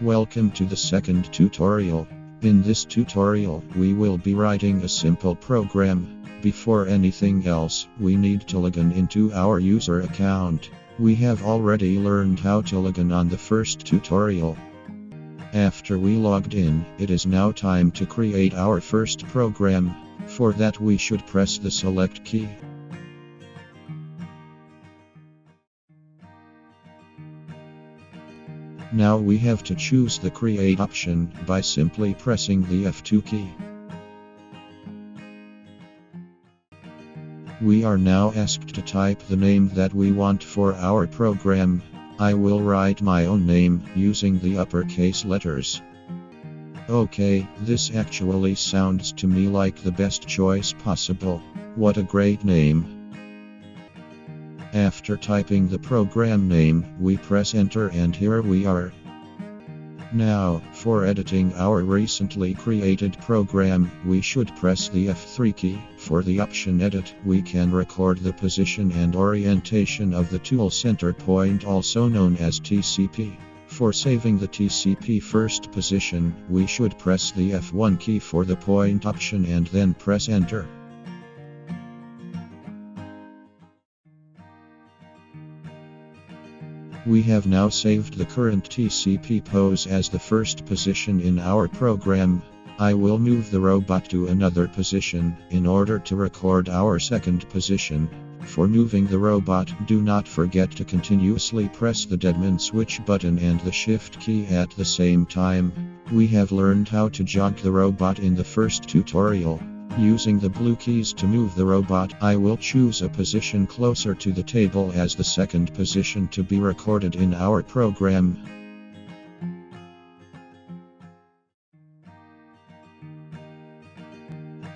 Welcome to the second tutorial. In this tutorial, we will be writing a simple program. Before anything else, we need to login into our user account. We have already learned how to login on the first tutorial. After we logged in, it is now time to create our first program. For that, we should press the select key. Now we have to choose the create option by simply pressing the F2 key. We are now asked to type the name that we want for our program. I will write my own name using the uppercase letters. Okay, this actually sounds to me like the best choice possible. What a great name! After typing the program name, we press enter and here we are. Now, for editing our recently created program, we should press the F3 key. For the option edit, we can record the position and orientation of the tool center point, also known as TCP. For saving the TCP first position, we should press the F1 key for the point option and then press enter. We have now saved the current TCP pose as the first position in our program. I will move the robot to another position in order to record our second position. For moving the robot, do not forget to continuously press the deadman switch button and the shift key at the same time. We have learned how to jog the robot in the first tutorial. Using the blue keys to move the robot, I will choose a position closer to the table as the second position to be recorded in our program.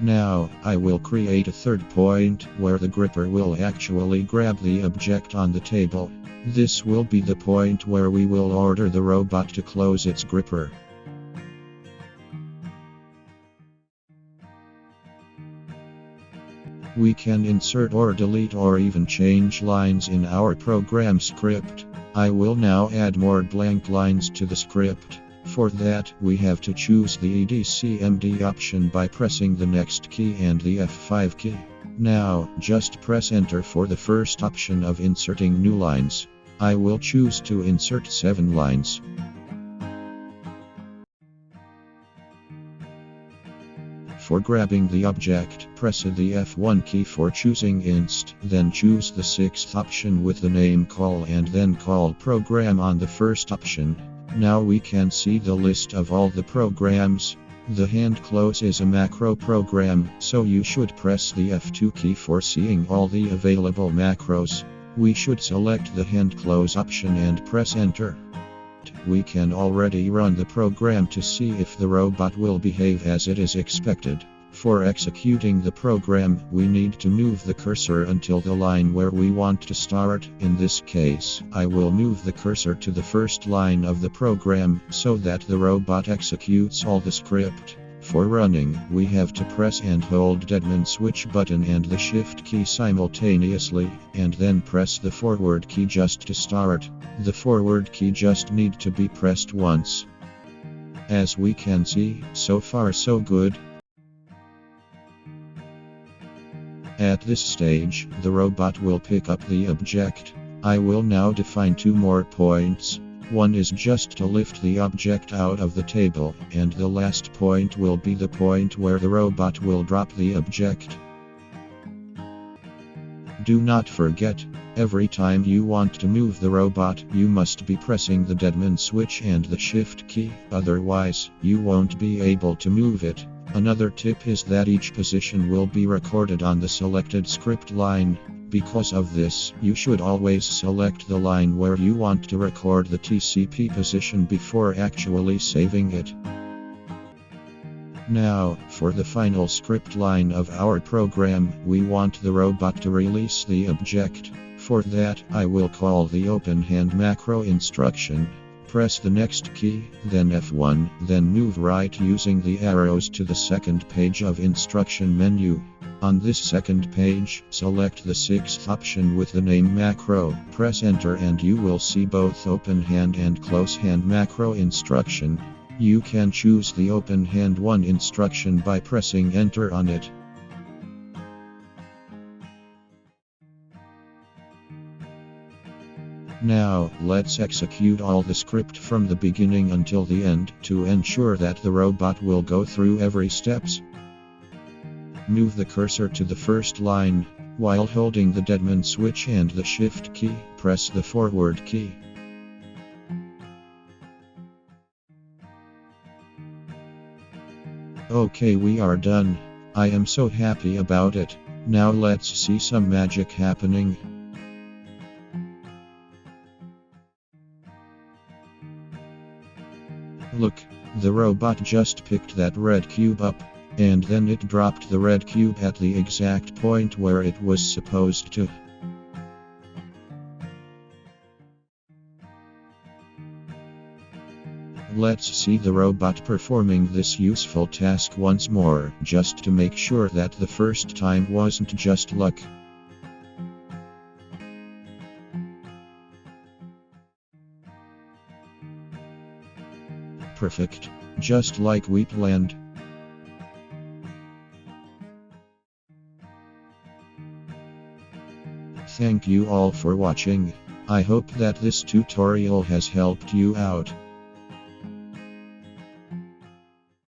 Now, I will create a third point where the gripper will actually grab the object on the table. This will be the point where we will order the robot to close its gripper. We can insert or delete or even change lines in our program script. I will now add more blank lines to the script. For that, we have to choose the EDCMD option by pressing the next key and the F5 key. Now, just press enter for the first option of inserting new lines. I will choose to insert 7 lines. For grabbing the object, press the F1 key for choosing inst, then choose the 6th option with the name call and then call program on the first option. Now we can see the list of all the programs. The hand close is a macro program, so you should press the F2 key for seeing all the available macros. We should select the hand close option and press enter. We can already run the program to see if the robot will behave as it is expected. For executing the program, we need to move the cursor until the line where we want to start. In this case, I will move the cursor to the first line of the program so that the robot executes all the script. For running, we have to press and hold deadman switch button and the shift key simultaneously, and then press the forward key just to start. The forward key just need to be pressed once. As we can see, so far so good. At this stage, the robot will pick up the object. I will now define 2 more points. One is just to lift the object out of the table, and the last point will be the point where the robot will drop the object. Do not forget, every time you want to move the robot, you must be pressing the deadman switch and the shift key, otherwise, you won't be able to move it. Another tip is that each position will be recorded on the selected script line. Because of this, you should always select the line where you want to record the TCP position before actually saving it. Now, for the final script line of our program, we want the robot to release the object. For that, I will call the open hand macro instruction. Press the next key, then F1, then move right using the arrows to the second page of instruction menu. On this second page, select the sixth option with the name macro. Press enter and you will see both open hand and close hand macro instruction. You can choose the open hand 1 instruction by pressing enter on it. Now, let's execute all the script from the beginning until the end to ensure that the robot will go through every steps. Move the cursor to the first line. While holding the deadman switch and the shift key, press the forward key. Okay, we are done. I am so happy about it. Now let's see some magic happening. Look, the robot just picked that red cube up, and then it dropped the red cube at the exact point where it was supposed to. Let's see the robot performing this useful task once more, just to make sure that the first time wasn't just luck. Perfect. Just like we planned. Thank you all for watching. I hope that this tutorial has helped you out.